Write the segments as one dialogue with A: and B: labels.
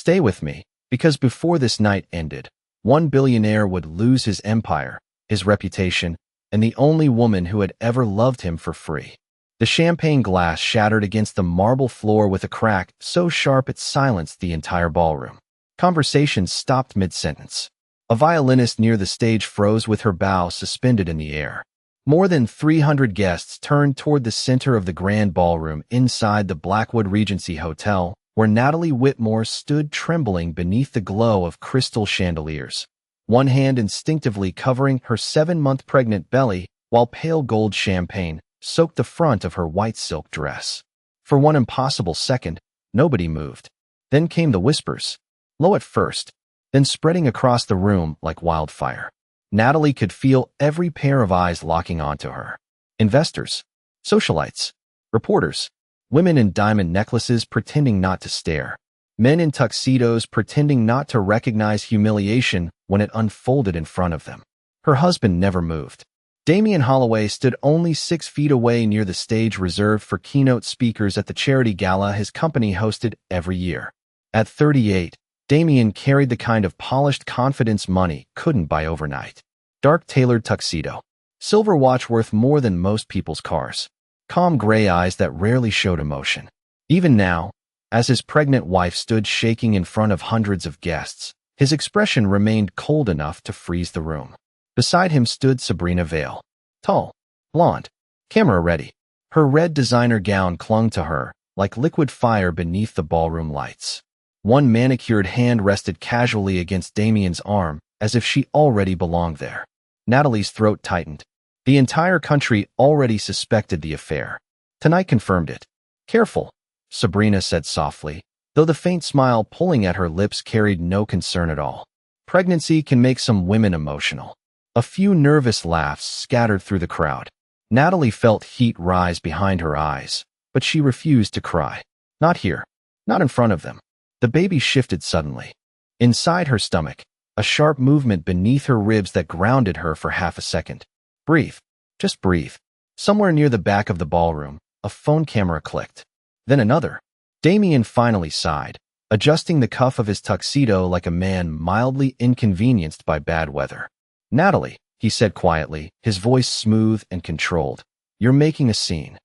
A: Stay with me, because before this night ended, one billionaire would lose his empire, his reputation, and the only woman who had ever loved him for free. The champagne glass shattered against the marble floor with a crack so sharp it silenced the entire ballroom. Conversation stopped mid-sentence. A violinist near the stage froze with her bow suspended in the air. More than 300 guests turned toward the center of the grand ballroom inside the Blackwood Regency Hotel, where Natalie Whitmore stood trembling beneath the glow of crystal chandeliers, one hand instinctively covering her 7-month pregnant belly, while pale gold champagne soaked the front of her white silk dress. For one impossible second, nobody moved. Then came the whispers, low at first, then spreading across the room like wildfire. Natalie could feel every pair of eyes locking onto her. Investors, socialites, reporters, women in diamond necklaces pretending not to stare, men in tuxedos pretending not to recognize humiliation when it unfolded in front of them. Her husband never moved. Damien Holloway stood only 6 feet away near the stage reserved for keynote speakers at the charity gala his company hosted every year. At 38, Damien carried the kind of polished confidence money couldn't buy overnight. Dark tailored tuxedo, silver watch worth more than most people's cars, calm gray eyes that rarely showed emotion. Even now, as his pregnant wife stood shaking in front of hundreds of guests, his expression remained cold enough to freeze the room. Beside him stood Sabrina Vale, tall, blonde, camera ready. Her red designer gown clung to her like liquid fire beneath the ballroom lights. One manicured hand rested casually against Damien's arm, as if she already belonged there. Natalie's throat tightened. The entire country already suspected the affair. Tonight confirmed it. Careful, Sabrina said softly, though the faint smile pulling at her lips carried no concern at all. Pregnancy can make some women emotional. A few nervous laughs scattered through the crowd. Natalie felt heat rise behind her eyes, but she refused to cry. Not here. Not in front of them. The baby shifted suddenly. Inside her stomach, a sharp movement beneath her ribs that grounded her for half a second. Breathe. Just breathe. Somewhere near the back of the ballroom, a phone camera clicked. Then another. Damien finally sighed, adjusting the cuff of his tuxedo like a man mildly inconvenienced by bad weather. Natalie, he said quietly, his voice smooth and controlled. You're making a scene.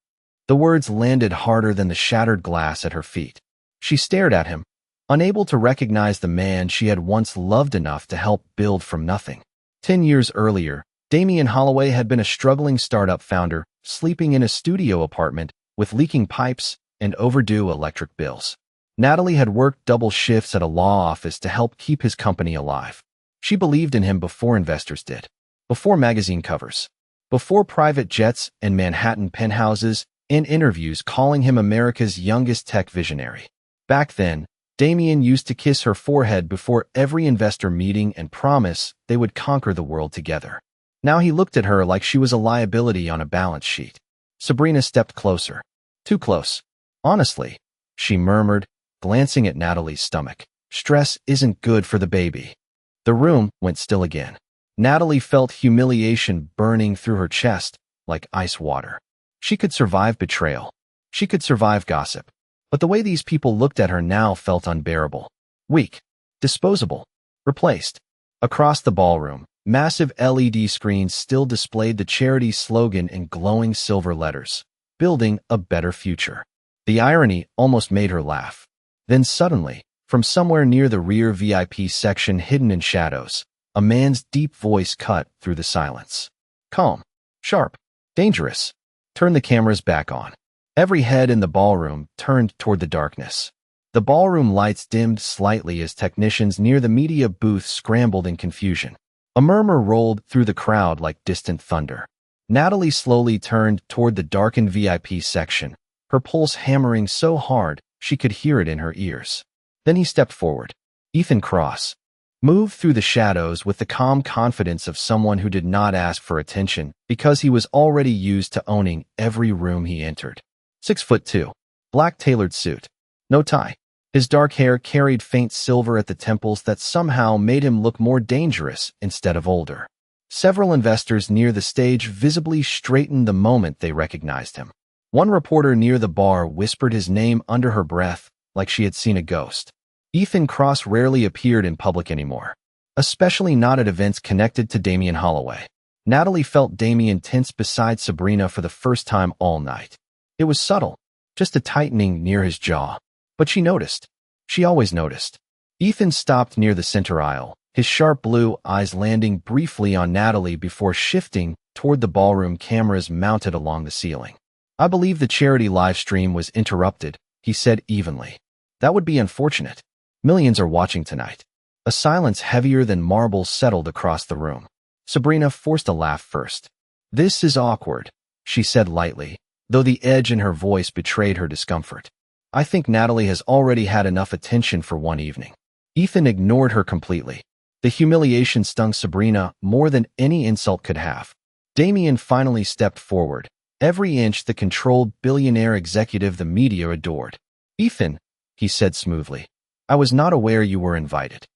A: The words landed harder than the shattered glass at her feet. She stared at him, unable to recognize the man she had once loved enough to help build from nothing. 10 years earlier, Damien Holloway had been a struggling startup founder, sleeping in a studio apartment with leaking pipes and overdue electric bills. Natalie had worked double shifts at a law office to help keep his company alive. She believed in him before investors did, before magazine covers, before private jets and Manhattan penthouses, and interviews calling him America's youngest tech visionary. Back then, Damien used to kiss her forehead before every investor meeting and promise they would conquer the world together. Now he looked at her like she was a liability on a balance sheet. Sabrina stepped closer. Too close. Honestly, she murmured, glancing at Natalie's stomach. Stress isn't good for the baby. The room went still again. Natalie felt humiliation burning through her chest like ice water. She could survive betrayal. She could survive gossip. But the way these people looked at her now felt unbearable. Weak. Disposable. Replaced. Across the ballroom, massive LED screens still displayed the charity's slogan in glowing silver letters. Building a better future. The irony almost made her laugh. Then suddenly, from somewhere near the rear VIP section hidden in shadows, a man's deep voice cut through the silence. Calm. Sharp. Dangerous. Turn the cameras back on. Every head in the ballroom turned toward the darkness. The ballroom lights dimmed slightly as technicians near the media booth scrambled in confusion. A murmur rolled through the crowd like distant thunder. Natalie slowly turned toward the darkened VIP section, her pulse hammering so hard she could hear it in her ears. Then he stepped forward. Ethan Cross moved through the shadows with the calm confidence of someone who did not ask for attention because he was already used to owning every room he entered. 6'2", black tailored suit, no tie. His dark hair carried faint silver at the temples that somehow made him look more dangerous instead of older. Several investors near the stage visibly straightened the moment they recognized him. One reporter near the bar whispered his name under her breath like she had seen a ghost. Ethan Cross rarely appeared in public anymore, especially not at events connected to Damien Holloway. Natalie felt Damien tense beside Sabrina for the first time all night. It was subtle, just a tightening near his jaw. But she noticed. She always noticed. Ethan stopped near the center aisle, his sharp blue eyes landing briefly on Natalie before shifting toward the ballroom cameras mounted along the ceiling. "I believe the charity live stream was interrupted," he said evenly. "That would be unfortunate. Millions are watching tonight." A silence heavier than marble settled across the room. Sabrina forced a laugh first. "This is awkward," she said lightly, though the edge in her voice betrayed her discomfort. "I think Natalie has already had enough attention for one evening." Ethan ignored her completely. The humiliation stung Sabrina more than any insult could have. Damien finally stepped forward, every inch the controlled billionaire executive the media adored. "Ethan," he said smoothly, "I was not aware you were invited."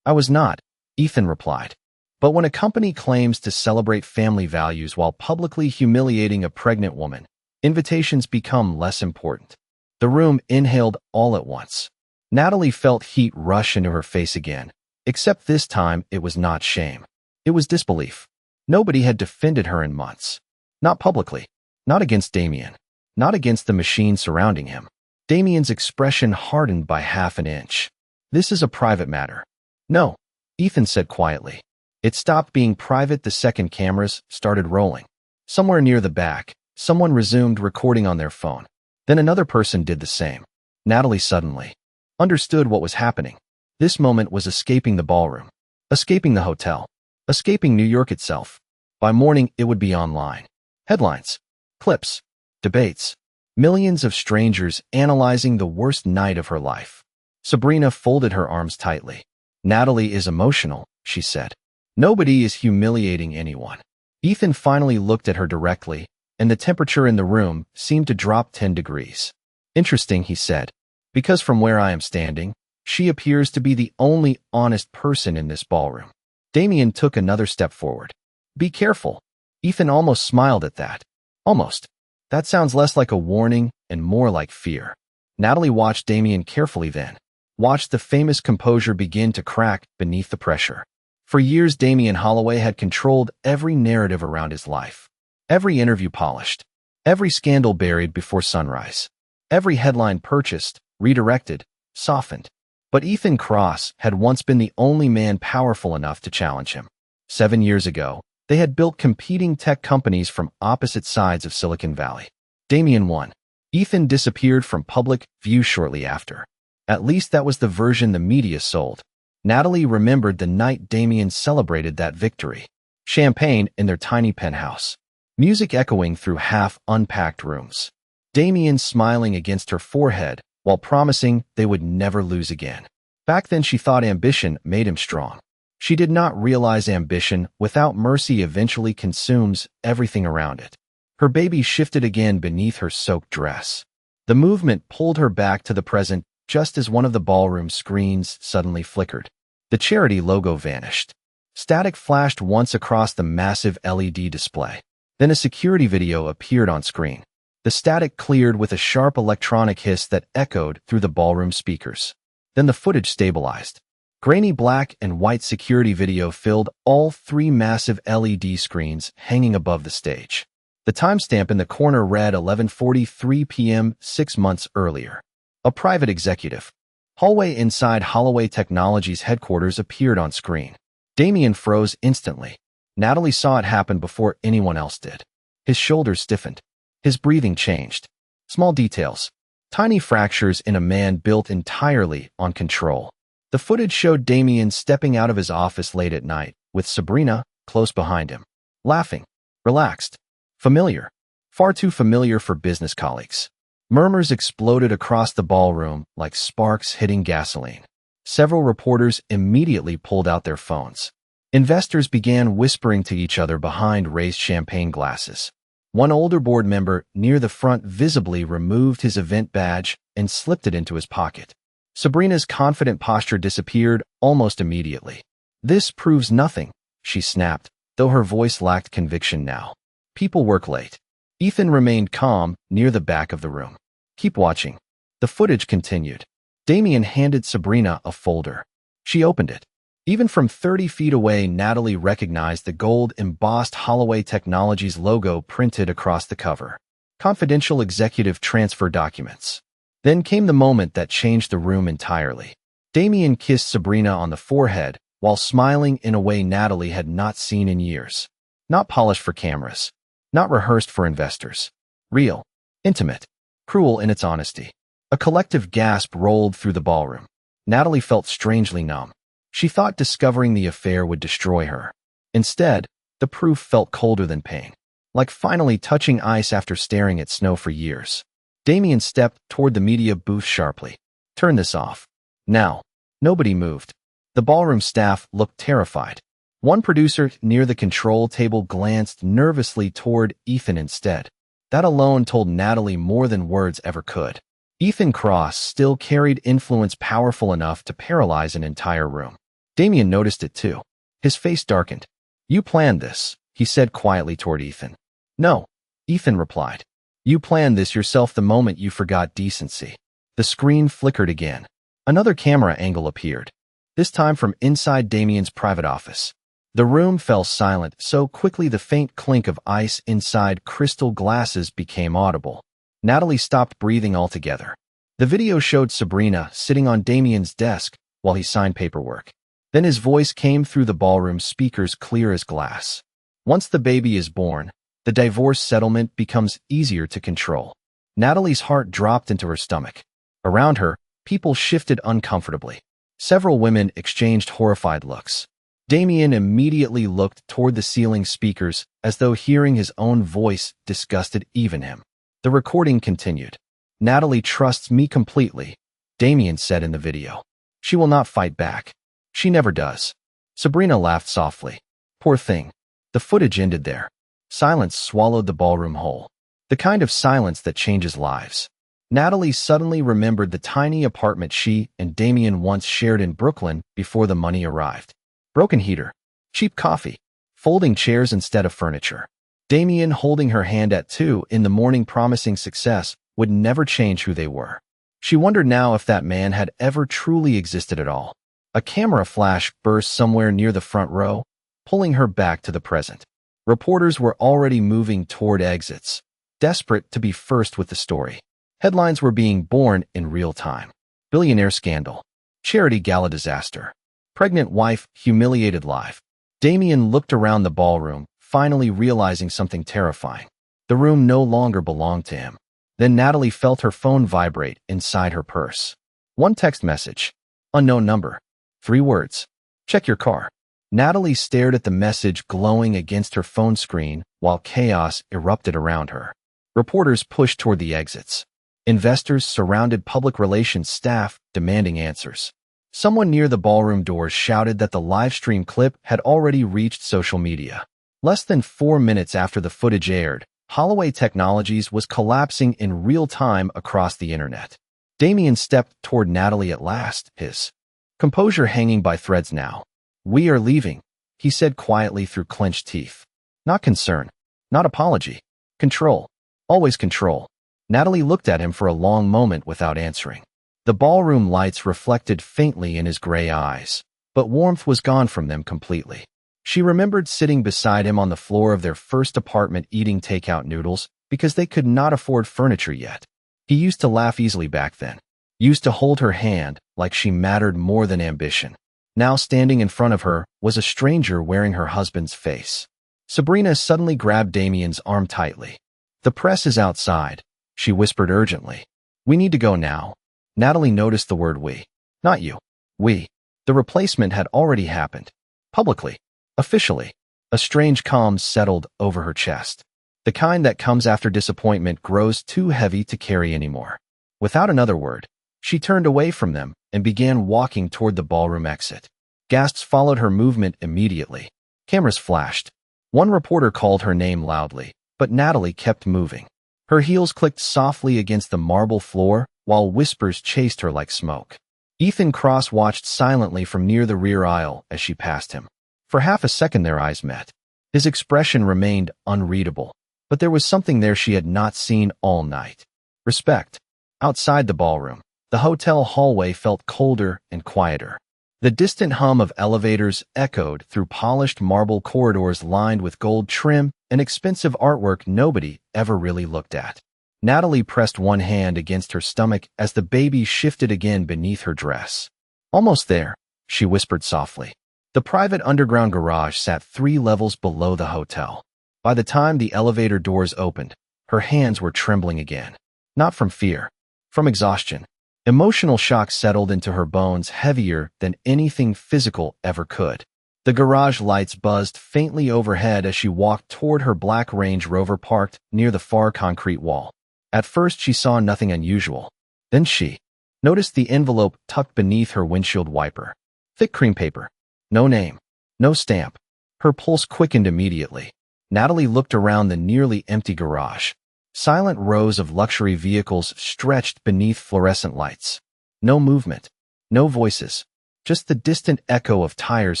A: "I was not," Ethan replied. But when a company claims to celebrate family values while publicly humiliating a pregnant woman, invitations become less important. The room inhaled all at once. Natalie felt heat rush into her face again, except this time it was not shame. It was disbelief. Nobody had defended her in months. Not publicly. Not against Damien. Not against the machine surrounding him. Damien's expression hardened by half an inch. "This is a private matter." "No," Ethan said quietly. It stopped being private the second cameras started rolling. Somewhere near the back, someone resumed recording on their phone. Then another person did the same. Natalie suddenly understood what was happening. This moment was escaping the ballroom, escaping the hotel, escaping New York itself. By morning, it would be online. Headlines, clips, debates, millions of strangers analyzing the worst night of her life. Sabrina folded her arms tightly. "Natalie is emotional," she said. "Nobody is humiliating anyone." Ethan finally looked at her directly, and the temperature in the room seemed to drop 10 degrees. "Interesting," he said, "because from where I am standing, she appears to be the only honest person in this ballroom." Damien took another step forward. "Be careful." Ethan almost smiled at that. Almost. That sounds less like a warning and more like fear. Natalie watched Damien carefully then, watched the famous composure begin to crack beneath the pressure. For years, Damien Holloway had controlled every narrative around his life. Every interview polished. Every scandal buried before sunrise. Every headline purchased, redirected, softened. But Ethan Cross had once been the only man powerful enough to challenge him. 7 years ago, they had built competing tech companies from opposite sides of Silicon Valley. Damien won. Ethan disappeared from public view shortly after. At least that was the version the media sold. Natalie remembered the night Damien celebrated that victory. Champagne in their tiny penthouse. Music echoing through half-unpacked rooms. Damien smiling against her forehead while promising they would never lose again. Back then she thought ambition made him strong. She did not realize ambition without mercy eventually consumes everything around it. Her baby shifted again beneath her soaked dress. The movement pulled her back to the present just as one of the ballroom screens suddenly flickered. The charity logo vanished. Static flashed once across the massive LED display. Then a security video appeared on screen. The static cleared with a sharp electronic hiss that echoed through the ballroom speakers. Then the footage stabilized. Grainy black and white security video filled all 3 massive LED screens hanging above the stage. The timestamp in the corner read 11:43 p.m. 6 months earlier. A private executive. Hallway inside Holloway Technologies headquarters appeared on screen. Damien froze instantly. Natalie saw it happen before anyone else did. His shoulders stiffened. His breathing changed. Small details. Tiny fractures in a man built entirely on control. The footage showed Damien stepping out of his office late at night, with Sabrina close behind him. Laughing. Relaxed. Familiar. Far too familiar for business colleagues. Murmurs exploded across the ballroom like sparks hitting gasoline. Several reporters immediately pulled out their phones. Investors began whispering to each other behind raised champagne glasses. One older board member near the front visibly removed his event badge and slipped it into his pocket. Sabrina's confident posture disappeared almost immediately. "This proves nothing," she snapped, though her voice lacked conviction now. "People work late." Ethan remained calm near the back of the room. "Keep watching." The footage continued. Damien handed Sabrina a folder. She opened it. Even from 30 feet away, Natalie recognized the gold-embossed Holloway Technologies logo printed across the cover. Confidential executive transfer documents. Then came the moment that changed the room entirely. Damien kissed Sabrina on the forehead while smiling in a way Natalie had not seen in years. Not polished for cameras. Not rehearsed for investors. Real. Intimate. Cruel in its honesty. A collective gasp rolled through the ballroom. Natalie felt strangely numb. She thought discovering the affair would destroy her. Instead, the proof felt colder than pain. Like finally touching ice after staring at snow for years. Damien stepped toward the media booth sharply. Turn this off. Now. Nobody moved. The ballroom staff looked terrified. One producer near the control table glanced nervously toward Ethan instead. That alone told Natalie more than words ever could. Ethan Cross still carried influence powerful enough to paralyze an entire room. Damien noticed it too. His face darkened. You planned this, he said quietly toward Ethan. No, Ethan replied. You planned this yourself the moment you forgot decency. The screen flickered again. Another camera angle appeared. This time from inside Damien's private office. The room fell silent so quickly the faint clink of ice inside crystal glasses became audible. Natalie stopped breathing altogether. The video showed Sabrina sitting on Damien's desk while he signed paperwork. Then his voice came through the ballroom speakers clear as glass. Once the baby is born, the divorce settlement becomes easier to control. Natalie's heart dropped into her stomach. Around her, people shifted uncomfortably. Several women exchanged horrified looks. Damien immediately looked toward the ceiling speakers as though hearing his own voice disgusted even him. The recording continued. Natalie trusts me completely, Damien said in the video. She will not fight back. She never does. Sabrina laughed softly. Poor thing. The footage ended there. Silence swallowed the ballroom whole. The kind of silence that changes lives. Natalie suddenly remembered the tiny apartment she and Damien once shared in Brooklyn before the money arrived. Broken heater. Cheap coffee. Folding chairs instead of furniture. Damien holding her hand at 2 in the morning promising success would never change who they were. She wondered now if that man had ever truly existed at all. A camera flash burst somewhere near the front row, pulling her back to the present. Reporters were already moving toward exits, desperate to be first with the story. Headlines were being born in real time. Billionaire scandal. Charity gala disaster. Pregnant wife humiliated live. Damien looked around the ballroom, finally realizing something terrifying. The room no longer belonged to him. Then Natalie felt her phone vibrate inside her purse. One text message. Unknown number. 3 words. Check your car. Natalie stared at the message glowing against her phone screen while chaos erupted around her. Reporters pushed toward the exits. Investors surrounded public relations staff, demanding answers. Someone near the ballroom doors shouted that the live stream clip had already reached social media. Less than 4 minutes after the footage aired, Holloway Technologies was collapsing in real time across the internet. Damien stepped toward Natalie at last, his composure hanging by threads now. We are leaving, he said quietly through clenched teeth. Not concern. Not apology. Control. Always control. Natalie looked at him for a long moment without answering. The ballroom lights reflected faintly in his gray eyes, but warmth was gone from them completely. She remembered sitting beside him on the floor of their first apartment eating takeout noodles because they could not afford furniture yet. He used to laugh easily back then. Used to hold her hand like she mattered more than ambition. Now standing in front of her was a stranger wearing her husband's face. Sabrina suddenly grabbed Damien's arm tightly. The press is outside, she whispered urgently. We need to go now. Natalie noticed the word we. Not you. We. The replacement had already happened. Publicly. Officially. A strange calm settled over her chest. The kind that comes after disappointment grows too heavy to carry anymore. Without another word, she turned away from them and began walking toward the ballroom exit. Gasps followed her movement immediately. Cameras flashed. One reporter called her name loudly, but Natalie kept moving. Her heels clicked softly against the marble floor while whispers chased her like smoke. Ethan Cross watched silently from near the rear aisle as she passed him. For half a second their eyes met. His expression remained unreadable, but there was something there she had not seen all night. Respect. Outside the ballroom, The hotel hallway felt colder and quieter. The distant hum of elevators echoed through polished marble corridors lined with gold trim and expensive artwork nobody ever really looked at. Natalie pressed one hand against her stomach as the baby shifted again beneath her dress. "Almost there," she whispered softly. The private underground garage sat 3 levels below the hotel. By the time the elevator doors opened, her hands were trembling again. Not from fear, from exhaustion. Emotional shock settled into her bones heavier than anything physical ever could. The garage lights buzzed faintly overhead as she walked toward her black Range Rover parked near the far concrete wall. At first she saw nothing unusual. Then she noticed the envelope tucked beneath her windshield wiper. Thick cream paper. No name. No stamp. Her pulse quickened immediately. Natalie looked around the nearly empty garage. Silent rows of luxury vehicles stretched beneath fluorescent lights. No movement. No voices. Just the distant echo of tires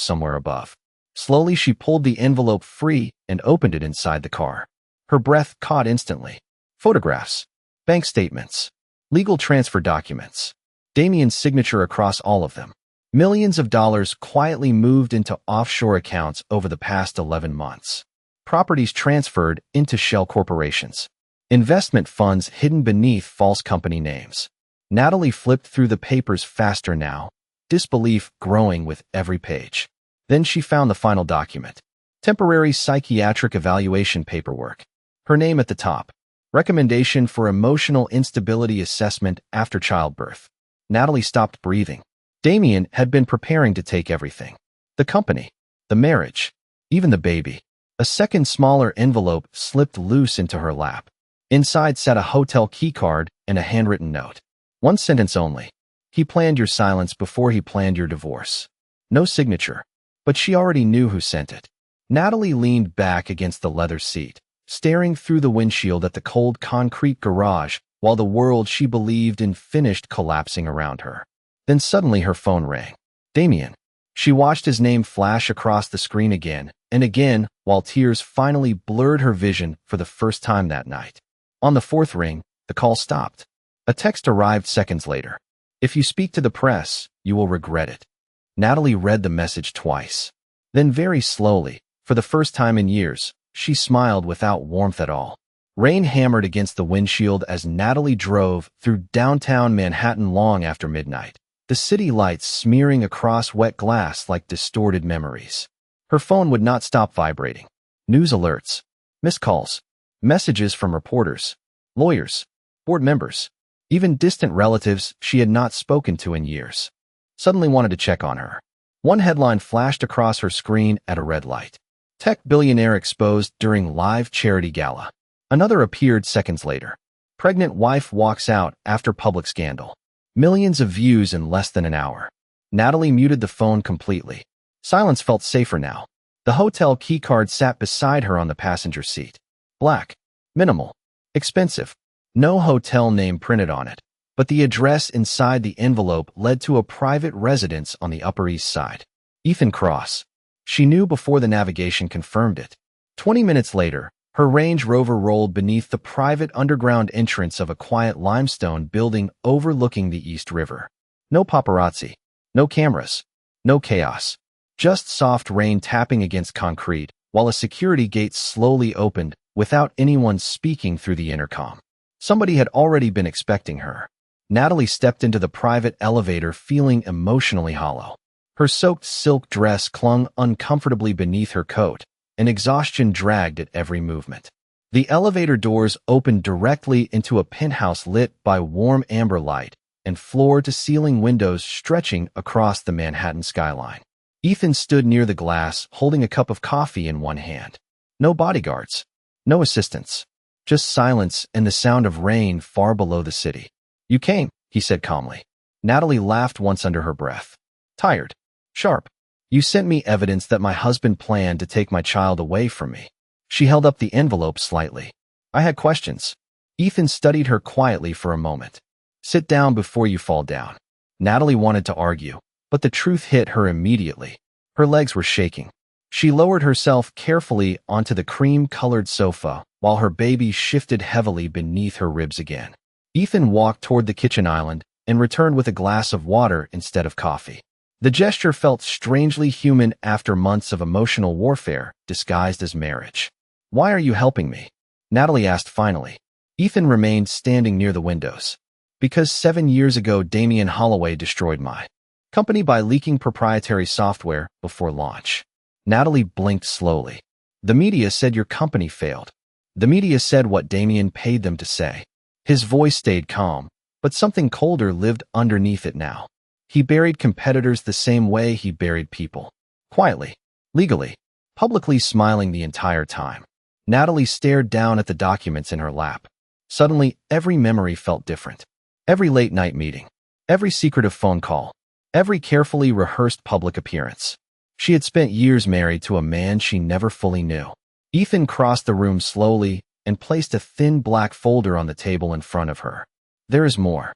A: somewhere above. Slowly she pulled the envelope free and opened it inside the car. Her breath caught instantly. Photographs. Bank statements. Legal transfer documents. Damien's signature across all of them. Millions of dollars quietly moved into offshore accounts over the past 11 months. Properties transferred into shell corporations. Investment funds hidden beneath false company names. Natalie flipped through the papers faster now, disbelief growing with every page. Then she found the final document. Temporary psychiatric evaluation paperwork. Her name at the top. Recommendation for emotional instability assessment after childbirth. Natalie stopped breathing. Damien had been preparing to take everything. The company, the marriage, even the baby. A second smaller envelope slipped loose into her lap. Inside sat a hotel keycard and a handwritten note. One sentence only. He planned your silence before he planned your divorce. No signature, but she already knew who sent it. Natalie leaned back against the leather seat, staring through the windshield at the cold concrete garage while the world she believed in finished collapsing around her. Then suddenly her phone rang. Damien. She watched his name flash across the screen again and again while tears finally blurred her vision for the first time that night. On the 4th ring, the call stopped. A text arrived seconds later. If you speak to the press, you will regret it. Natalie read the message twice. Then very slowly, for the first time in years, she smiled without warmth at all. Rain hammered against the windshield as Natalie drove through downtown Manhattan long after midnight, the city lights smearing across wet glass like distorted memories. Her phone would not stop vibrating. News alerts, missed calls, messages from reporters, lawyers, board members, even distant relatives she had not spoken to in years. Suddenly wanted to check on her. One headline flashed across her screen at a red light. Tech billionaire exposed during live charity gala. Another appeared seconds later. Pregnant wife walks out after public scandal. Millions of views in less than an hour. Natalie muted the phone completely. Silence felt safer now. The hotel keycard sat beside her on the passenger seat. Black. Minimal. Expensive. No hotel name printed on it, but the address inside the envelope led to a private residence on the Upper East Side. Ethan Cross. She knew before the navigation confirmed it. 20 minutes later, her Range Rover rolled beneath the private underground entrance of a quiet limestone building overlooking the East River. No paparazzi. No cameras. No chaos. Just soft rain tapping against concrete, while a security gate slowly opened without anyone speaking through the intercom. Somebody had already been expecting her. Natalie stepped into the private elevator feeling emotionally hollow. Her soaked silk dress clung uncomfortably beneath her coat, and exhaustion dragged at every movement. The elevator doors opened directly into a penthouse lit by warm amber light and floor-to-ceiling windows stretching across the Manhattan skyline. Ethan stood near the glass, holding a cup of coffee in one hand. No bodyguards. No assistants. Just silence and the sound of rain far below the city. "You came," he said calmly. Natalie laughed once under her breath. "Tired. Sharp. You sent me evidence that my husband planned to take my child away from me." She held up the envelope slightly. "I had questions." Ethan studied her quietly for a moment. "Sit down before you fall down." Natalie wanted to argue, but the truth hit her immediately. Her legs were shaking. She lowered herself carefully onto the cream-colored sofa while her baby shifted heavily beneath her ribs again. Ethan walked toward the kitchen island and returned with a glass of water instead of coffee. The gesture felt strangely human after months of emotional warfare disguised as marriage. "Why are you helping me?" Natalie asked finally. Ethan remained standing near the windows. "Because 7 years ago Damien Holloway destroyed my company by leaking proprietary software before launch." Natalie blinked slowly. "The media said your company failed." "The media said what Damien paid them to say." His voice stayed calm, but something colder lived underneath it now. He buried competitors the same way he buried people. Quietly, legally, publicly, smiling the entire time. Natalie stared down at the documents in her lap. Suddenly, every memory felt different. Every late-night meeting, every secretive phone call, every carefully rehearsed public appearance. She had spent years married to a man she never fully knew. Ethan crossed the room slowly and placed a thin black folder on the table in front of her. "There is more."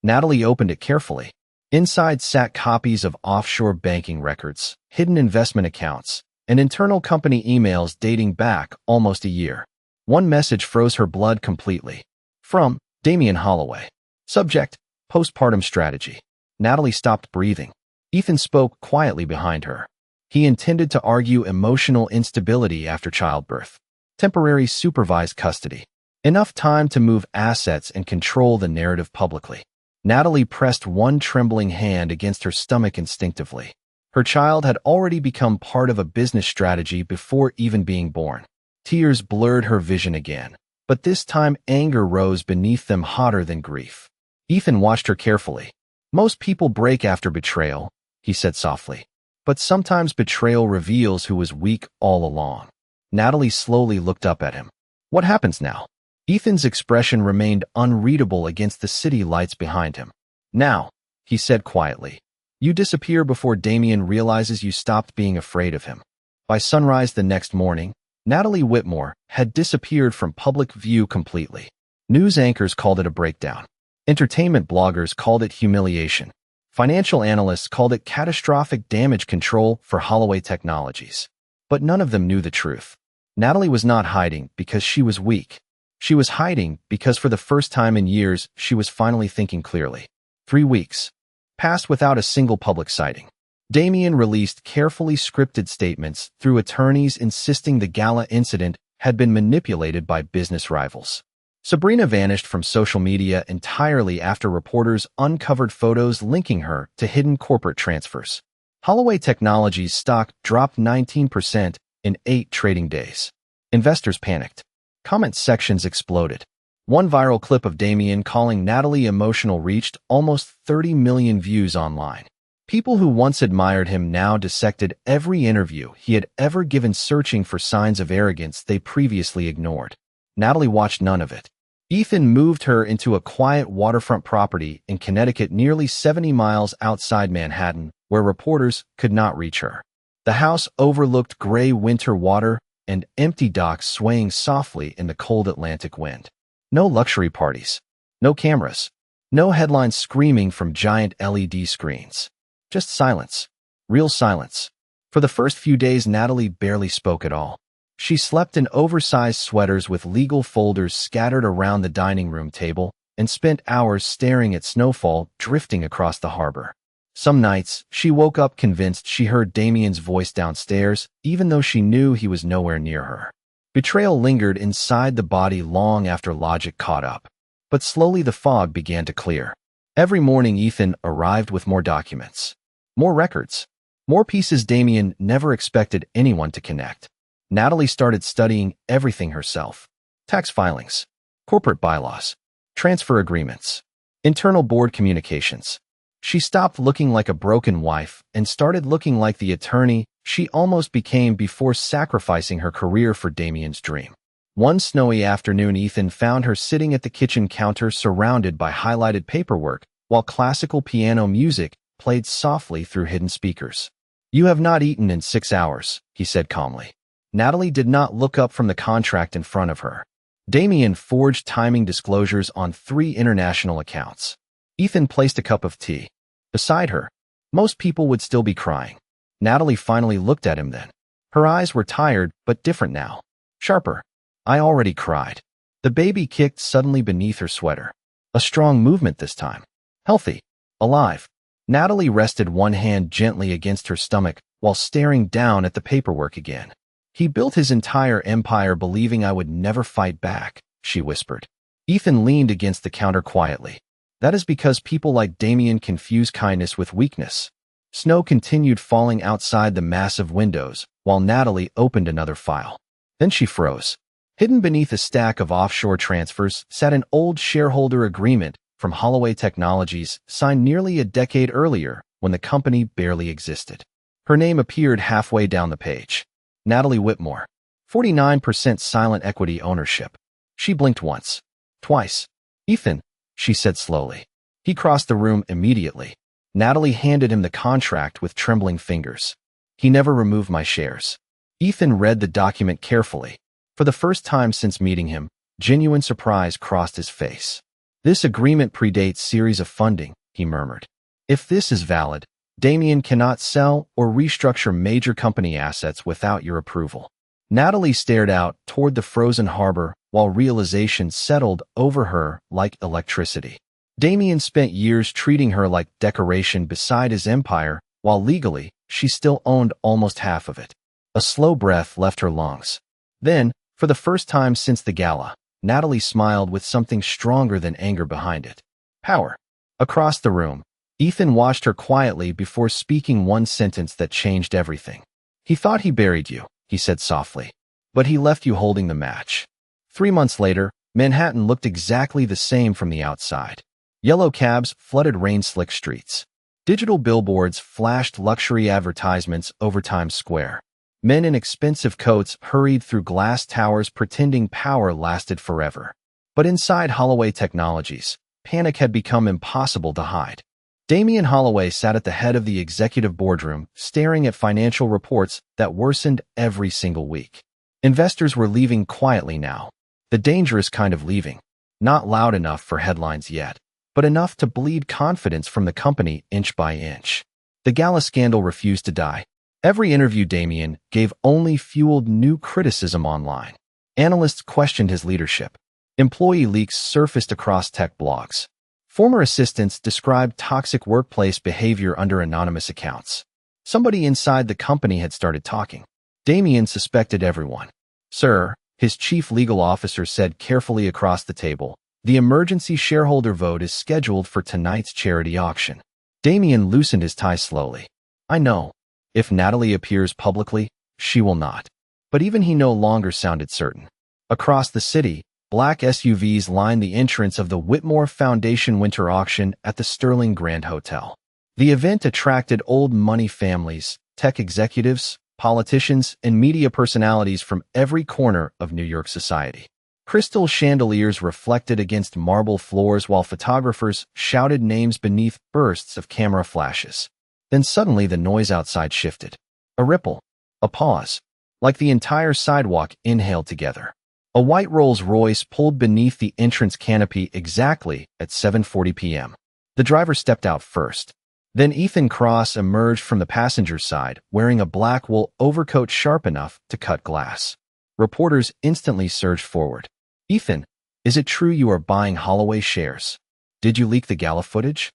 A: Natalie opened it carefully. Inside sat copies of offshore banking records, hidden investment accounts, and internal company emails dating back almost a year. One message froze her blood completely. From Damien Holloway. Subject: postpartum strategy. Natalie stopped breathing. Ethan spoke quietly behind her. He intended to argue emotional instability after childbirth. Temporary supervised custody. Enough time to move assets and control the narrative publicly. Natalie pressed one trembling hand against her stomach instinctively. Her child had already become part of a business strategy before even being born. Tears blurred her vision again, but this time anger rose beneath them hotter than grief. Ethan watched her carefully. "Most people break after betrayal," he said softly. "But sometimes betrayal reveals who was weak all along." Natalie slowly looked up at him. "What happens now?" Ethan's expression remained unreadable against the city lights behind him. "Now," he said quietly, "you disappear before Damien realizes you stopped being afraid of him." By sunrise the next morning, Natalie Whitmore had disappeared from public view completely. News anchors called it a breakdown. Entertainment bloggers called it humiliation. Financial analysts called it catastrophic damage control for Holloway Technologies. But none of them knew the truth. Natalie was not hiding because she was weak. She was hiding because for the first time in years, she was finally thinking clearly. 3 weeks passed without a single public sighting. Damien released carefully scripted statements through attorneys insisting the gala incident had been manipulated by business rivals. Sabrina vanished from social media entirely after reporters uncovered photos linking her to hidden corporate transfers. Holloway Technologies stock dropped 19% in 8 trading days. Investors panicked. Comment sections exploded. One viral clip of Damien calling Natalie emotional reached almost 30 million views online. People who once admired him now dissected every interview he had ever given, searching for signs of arrogance they previously ignored. Natalie watched none of it. Ethan moved her into a quiet waterfront property in Connecticut nearly 70 miles outside Manhattan, where reporters could not reach her. The house overlooked gray winter water and empty docks swaying softly in the cold Atlantic wind. No luxury parties. No cameras. No headlines screaming from giant LED screens. Just silence. Real silence. For the first few days, Natalie barely spoke at all. She slept in oversized sweaters with legal folders scattered around the dining room table and spent hours staring at snowfall drifting across the harbor. Some nights, she woke up convinced she heard Damien's voice downstairs, even though she knew he was nowhere near her. Betrayal lingered inside the body long after logic caught up. But slowly the fog began to clear. Every morning Ethan arrived with more documents. More records. More pieces Damien never expected anyone to connect. Natalie started studying everything herself. Tax filings, corporate bylaws, transfer agreements, internal board communications. She stopped looking like a broken wife and started looking like the attorney she almost became before sacrificing her career for Damien's dream. One snowy afternoon, Ethan found her sitting at the kitchen counter surrounded by highlighted paperwork while classical piano music played softly through hidden speakers. "You have not eaten in 6 hours," he said calmly. Natalie did not look up from the contract in front of her. Damien forged timing disclosures on 3 international accounts. Ethan placed a cup of tea beside her. Most people would still be crying. Natalie finally looked at him then. Her eyes were tired, but different now. Sharper. "I already cried." The baby kicked suddenly beneath her sweater. A strong movement this time. Healthy. Alive. Natalie rested one hand gently against her stomach while staring down at the paperwork again. He built his entire empire believing I would never fight back, she whispered. Ethan leaned against the counter quietly. That is because people like Damien confuse kindness with weakness. Snow continued falling outside the massive windows while Natalie opened another file. Then she froze. Hidden beneath a stack of offshore transfers sat an old shareholder agreement from Holloway Technologies signed nearly a decade earlier when the company barely existed. Her name appeared halfway down the page. Natalie Whitmore. 49% silent equity ownership. She blinked once. Twice. Ethan, she said slowly. He crossed the room immediately. Natalie handed him the contract with trembling fingers. He never removed my shares. Ethan read the document carefully. For the first time since meeting him, genuine surprise crossed his face. This agreement predates series of funding, he murmured. If this is valid, Damien cannot sell or restructure major company assets without your approval. Natalie stared out toward the frozen harbor while realization settled over her like electricity. Damien spent years treating her like decoration beside his empire, while legally, she still owned almost half of it. A slow breath left her lungs. Then, for the first time since the gala, Natalie smiled with something stronger than anger behind it. Power. Across the room, Ethan watched her quietly before speaking one sentence that changed everything. He thought he buried you, he said softly. But he left you holding the match. 3 months later, Manhattan looked exactly the same from the outside. Yellow cabs flooded rain-slick streets. Digital billboards flashed luxury advertisements over Times Square. Men in expensive coats hurried through glass towers pretending power lasted forever. But inside Holloway Technologies, panic had become impossible to hide. Damien Holloway sat at the head of the executive boardroom, staring at financial reports that worsened every single week. Investors were leaving quietly now. The dangerous kind of leaving. Not loud enough for headlines yet, but enough to bleed confidence from the company inch by inch. The gala scandal refused to die. Every interview Damien gave only fueled new criticism online. Analysts questioned his leadership. Employee leaks surfaced across tech blogs. Former assistants described toxic workplace behavior under anonymous accounts. Somebody inside the company had started talking. Damien suspected everyone. Sir, his chief legal officer said carefully across the table, the emergency shareholder vote is scheduled for tonight's charity auction. Damien loosened his tie slowly. I know. If Natalie appears publicly, she will not. But even he no longer sounded certain. Across the city, black SUVs lined the entrance of the Whitmore Foundation Winter Auction at the Sterling Grand Hotel. The event attracted old money families, tech executives, politicians, and media personalities from every corner of New York society. Crystal chandeliers reflected against marble floors while photographers shouted names beneath bursts of camera flashes. Then suddenly the noise outside shifted. A ripple. A pause. Like the entire sidewalk inhaled together. A white Rolls-Royce pulled beneath the entrance canopy exactly at 7:40 p.m. The driver stepped out first. Then Ethan Cross emerged from the passenger side, wearing a black wool overcoat sharp enough to cut glass. Reporters instantly surged forward. Ethan, is it true you are buying Holloway shares? Did you leak the gala footage?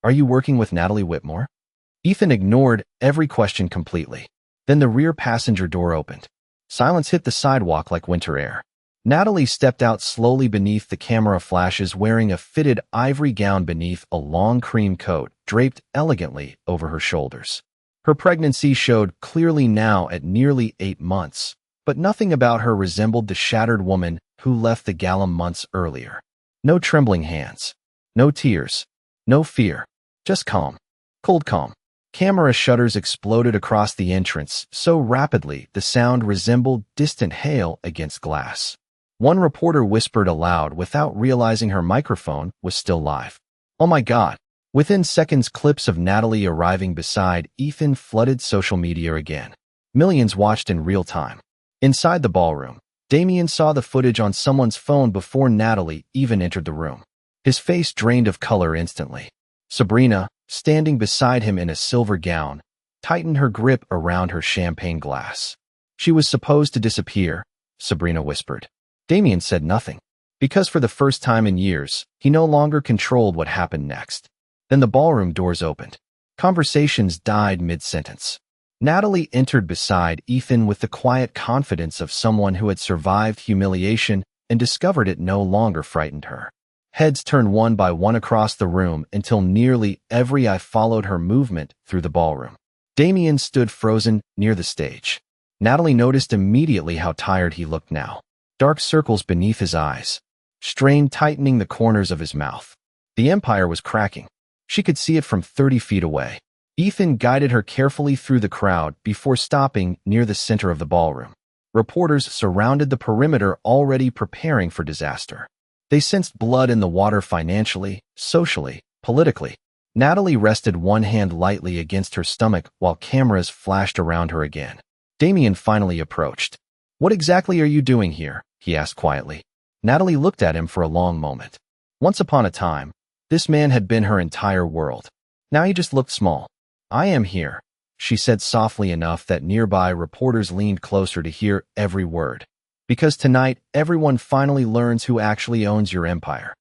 A: Are you working with Natalie Whitmore? Ethan ignored every question completely. Then the rear passenger door opened. Silence hit the sidewalk like winter air. Natalie stepped out slowly beneath the camera flashes wearing a fitted ivory gown beneath a long cream coat draped elegantly over her shoulders. Her pregnancy showed clearly now at nearly 8 months, but nothing about her resembled the shattered woman who left the gala months earlier. No trembling hands. No tears. No fear. Just calm. Cold calm. Camera shutters exploded across the entrance so rapidly the sound resembled distant hail against glass. One reporter whispered aloud without realizing her microphone was still live. Oh my God. Within seconds, clips of Natalie arriving beside Ethan flooded social media again. Millions watched in real time. Inside the ballroom, Damien saw the footage on someone's phone before Natalie even entered the room. His face drained of color instantly. Sabrina, standing beside him in a silver gown, tightened her grip around her champagne glass. She was supposed to disappear, Sabrina whispered. Damien said nothing, because for the first time in years, he no longer controlled what happened next. Then the ballroom doors opened. Conversations died mid-sentence. Natalie entered beside Ethan with the quiet confidence of someone who had survived humiliation and discovered it no longer frightened her. Heads turned one by one across the room until nearly every eye followed her movement through the ballroom. Damien stood frozen near the stage. Natalie noticed immediately how tired he looked now. Dark circles beneath his eyes, strain tightening the corners of his mouth. The empire was cracking. She could see it from 30 feet away. Ethan guided her carefully through the crowd before stopping near the center of the ballroom. Reporters surrounded the perimeter, already preparing for disaster. They sensed blood in the water financially, socially, politically. Natalie rested one hand lightly against her stomach while cameras flashed around her again. Damien finally approached. "What exactly are you doing here?" he asked quietly. Natalie looked at him for a long moment. Once upon a time, this man had been her entire world. Now he just looked small. "I am here," she said softly enough that nearby reporters leaned closer to hear every word. "Because tonight, everyone finally learns who actually owns your empire."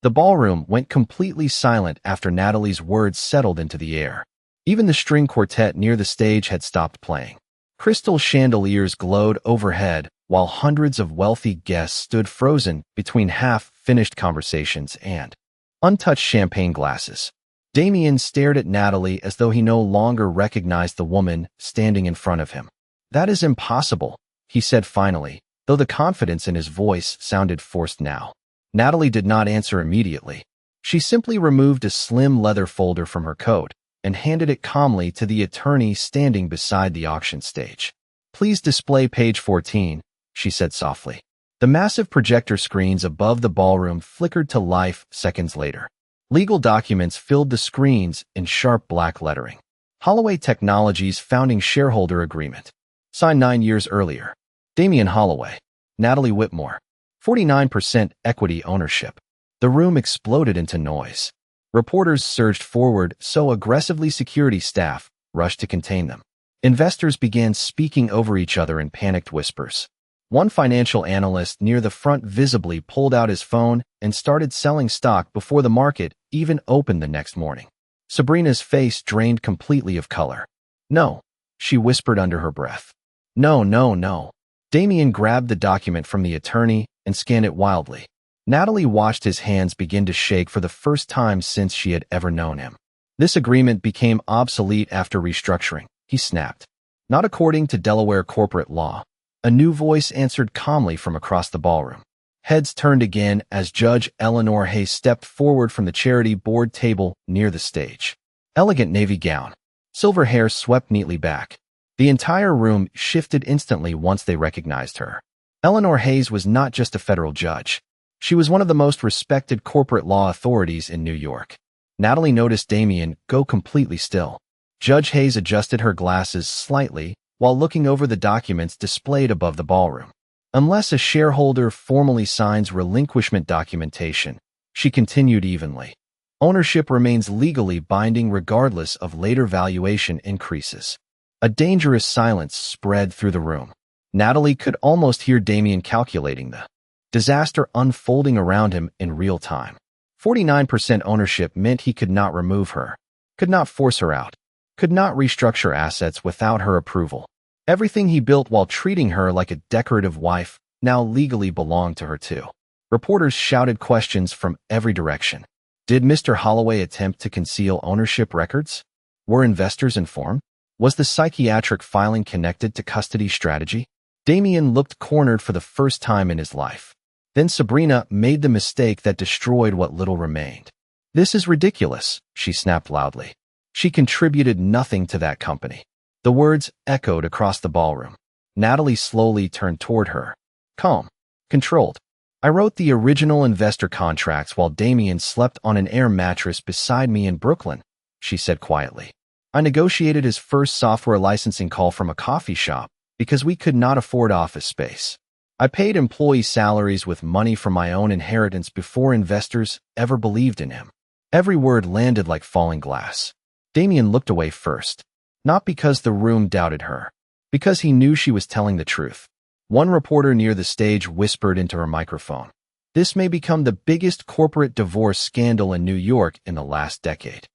A: The ballroom went completely silent after Natalie's words settled into the air. Even the string quartet near the stage had stopped playing. Crystal chandeliers glowed overhead, while hundreds of wealthy guests stood frozen between half-finished conversations and untouched champagne glasses. Damien stared at Natalie as though he no longer recognized the woman standing in front of him. "That is impossible," he said finally, though the confidence in his voice sounded forced now. Natalie did not answer immediately. She simply removed a slim leather folder from her coat and handed it calmly to the attorney standing beside the auction stage. "Please display page 14, she said softly. The massive projector screens above the ballroom flickered to life seconds later. Legal documents filled the screens in sharp black lettering. Holloway Technologies founding shareholder agreement. Signed 9 years earlier. Damien Holloway. Natalie Whitmore. 49% equity ownership. The room exploded into noise. Reporters surged forward, so aggressively security staff rushed to contain them. Investors began speaking over each other in panicked whispers. One financial analyst near the front visibly pulled out his phone and started selling stock before the market even opened the next morning. Sabrina's face drained completely of color. "No," she whispered under her breath. "No, no, no." Damien grabbed the document from the attorney and scanned it wildly. Natalie watched his hands begin to shake for the first time since she had ever known him. "This agreement became obsolete after restructuring," he snapped. "Not according to Delaware corporate law." A new voice answered calmly from across the ballroom. Heads turned again as Judge Eleanor Hayes stepped forward from the charity board table near the stage. Elegant navy gown. Silver hair swept neatly back. The entire room shifted instantly once they recognized her. Eleanor Hayes was not just a federal judge. She was one of the most respected corporate law authorities in New York. Natalie noticed Damien go completely still. Judge Hayes adjusted her glasses slightly while looking over the documents displayed above the ballroom. "Unless a shareholder formally signs relinquishment documentation," she continued evenly, "ownership remains legally binding regardless of later valuation increases." A dangerous silence spread through the room. Natalie could almost hear Damien calculating the disaster unfolding around him in real time. 49% ownership meant he could not remove her, could not force her out, could not restructure assets without her approval. Everything he built while treating her like a decorative wife now legally belonged to her too. Reporters shouted questions from every direction. Did Mr. Holloway attempt to conceal ownership records? Were investors informed? Was the psychiatric filing connected to custody strategy? Damien looked cornered for the first time in his life. Then Sabrina made the mistake that destroyed what little remained. "This is ridiculous," she snapped loudly. She contributed nothing to that company. The words echoed across the ballroom. Natalie slowly turned toward her. Calm. Controlled. "I wrote the original investor contracts while Damien slept on an air mattress beside me in Brooklyn," she said quietly. "I negotiated his first software licensing call from a coffee shop because we could not afford office space. I paid employee salaries with money from my own inheritance before investors ever believed in him." Every word landed like falling glass. Damien looked away first. Not because the room doubted her, because he knew she was telling the truth. One reporter near the stage whispered into her microphone, "This may become the biggest corporate divorce scandal in New York in the last decade."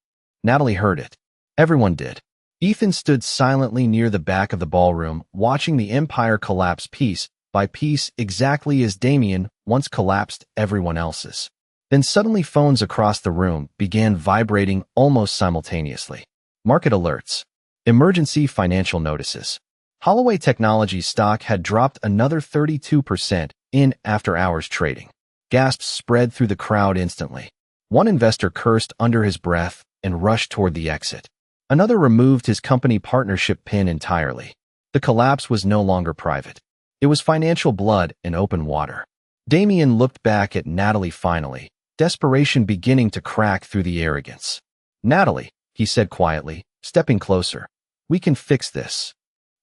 A: Natalie heard it. Everyone did. Ethan stood silently near the back of the ballroom, watching the empire collapse piece by piece exactly as Damien once collapsed everyone else's. Then suddenly phones across the room began vibrating almost simultaneously. Market alerts. Emergency financial notices. Holloway Technologies stock had dropped another 32% in after-hours trading. Gasps spread through the crowd instantly. One investor cursed under his breath and rushed toward the exit. Another removed his company partnership pin entirely. The collapse was no longer private. It was financial blood in open water. Damien looked back at Natalie finally, desperation beginning to crack through the arrogance. "Natalie," he said quietly, stepping closer. "We can fix this."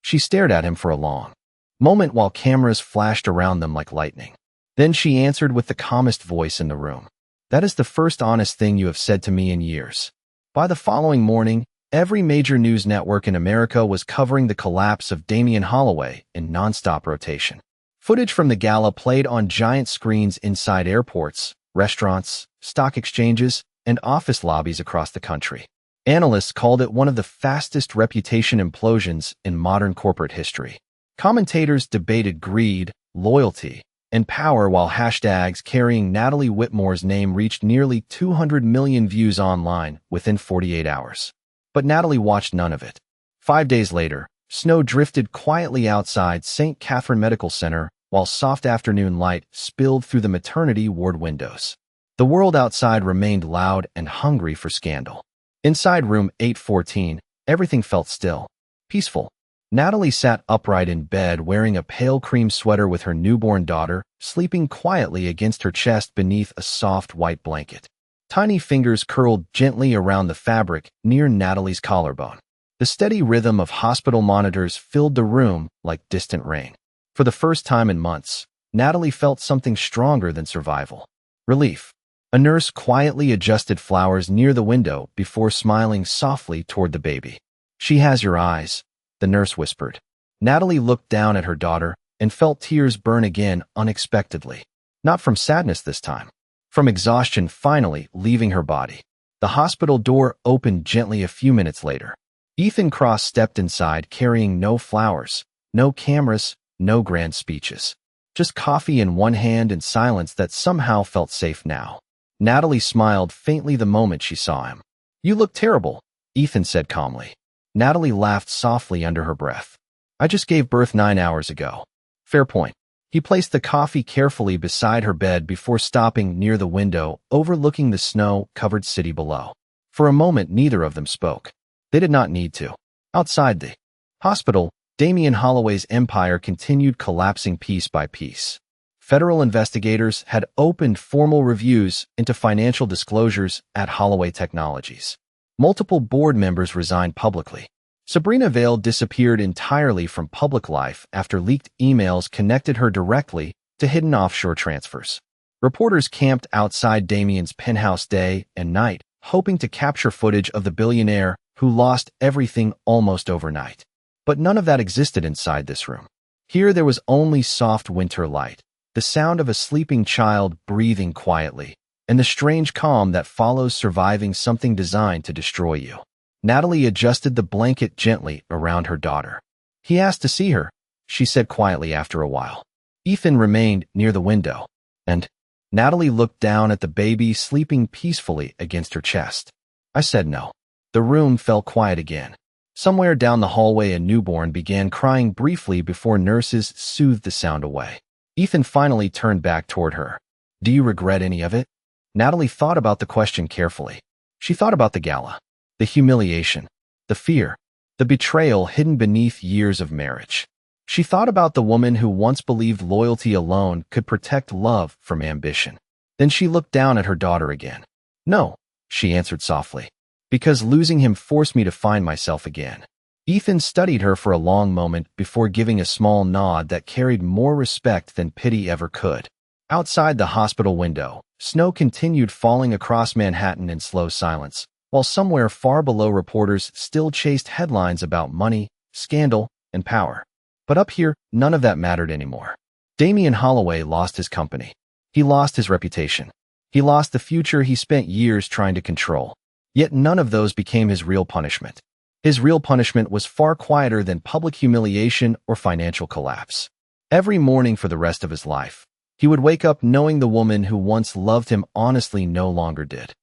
A: She stared at him for a long moment while cameras flashed around them like lightning. Then she answered with the calmest voice in the room. "That is the first honest thing you have said to me in years." By the following morning, every major news network in America was covering the collapse of Damien Holloway in nonstop rotation. Footage from the gala played on giant screens inside airports, restaurants, stock exchanges, and office lobbies across the country. Analysts called it one of the fastest reputation implosions in modern corporate history. Commentators debated greed, loyalty, and power while hashtags carrying Natalie Whitmore's name reached nearly 200 million views online within 48 hours. But Natalie watched none of it. 5 days later, snow drifted quietly outside St. Catherine Medical Center while soft afternoon light spilled through the maternity ward windows. The world outside remained loud and hungry for scandal. Inside room 814, everything felt still, peaceful. Natalie sat upright in bed wearing a pale cream sweater with her newborn daughter, sleeping quietly against her chest beneath a soft white blanket. Tiny fingers curled gently around the fabric near Natalie's collarbone. The steady rhythm of hospital monitors filled the room like distant rain. For the first time in months, Natalie felt something stronger than survival. Relief. A nurse quietly adjusted flowers near the window before smiling softly toward the baby. "She has your eyes," the nurse whispered. Natalie looked down at her daughter and felt tears burn again unexpectedly. Not from sadness this time. From exhaustion finally leaving her body. The hospital door opened gently a few minutes later. Ethan Cross stepped inside carrying no flowers, no cameras, no grand speeches. Just coffee in one hand and silence that somehow felt safe now. Natalie smiled faintly the moment she saw him. "You look terrible," Ethan said calmly. Natalie laughed softly under her breath. "I just gave birth 9 hours ago." "Fair point." He placed the coffee carefully beside her bed before stopping near the window overlooking the snow-covered city below. For a moment, neither of them spoke. They did not need to. Outside the hospital, Damien Holloway's empire continued collapsing piece by piece. Federal investigators had opened formal reviews into financial disclosures at Holloway Technologies. Multiple board members resigned publicly. Sabrina Vale disappeared entirely from public life after leaked emails connected her directly to hidden offshore transfers. Reporters camped outside Damien's penthouse day and night, hoping to capture footage of the billionaire who lost everything almost overnight. But none of that existed inside this room. Here there was only soft winter light, the sound of a sleeping child breathing quietly, and the strange calm that follows surviving something designed to destroy you. Natalie adjusted the blanket gently around her daughter. "He asked to see her," she said quietly after a while. Ethan remained near the window, and Natalie looked down at the baby sleeping peacefully against her chest. "I said no." The room fell quiet again. Somewhere down the hallway a newborn began crying briefly before nurses soothed the sound away. Ethan finally turned back toward her. "Do you regret any of it?" Natalie thought about the question carefully. She thought about the gala. The humiliation, the fear, the betrayal hidden beneath years of marriage. She thought about the woman who once believed loyalty alone could protect love from ambition. Then she looked down at her daughter again. "No," she answered softly, "because losing him forced me to find myself again." Ethan studied her for a long moment before giving a small nod that carried more respect than pity ever could. Outside the hospital window, snow continued falling across Manhattan in slow silence, while somewhere far below reporters still chased headlines about money, scandal, and power. But up here, none of that mattered anymore. Damien Holloway lost his company. He lost his reputation. He lost the future he spent years trying to control. Yet none of those became his real punishment. His real punishment was far quieter than public humiliation or financial collapse. Every morning for the rest of his life, he would wake up knowing the woman who once loved him honestly no longer did.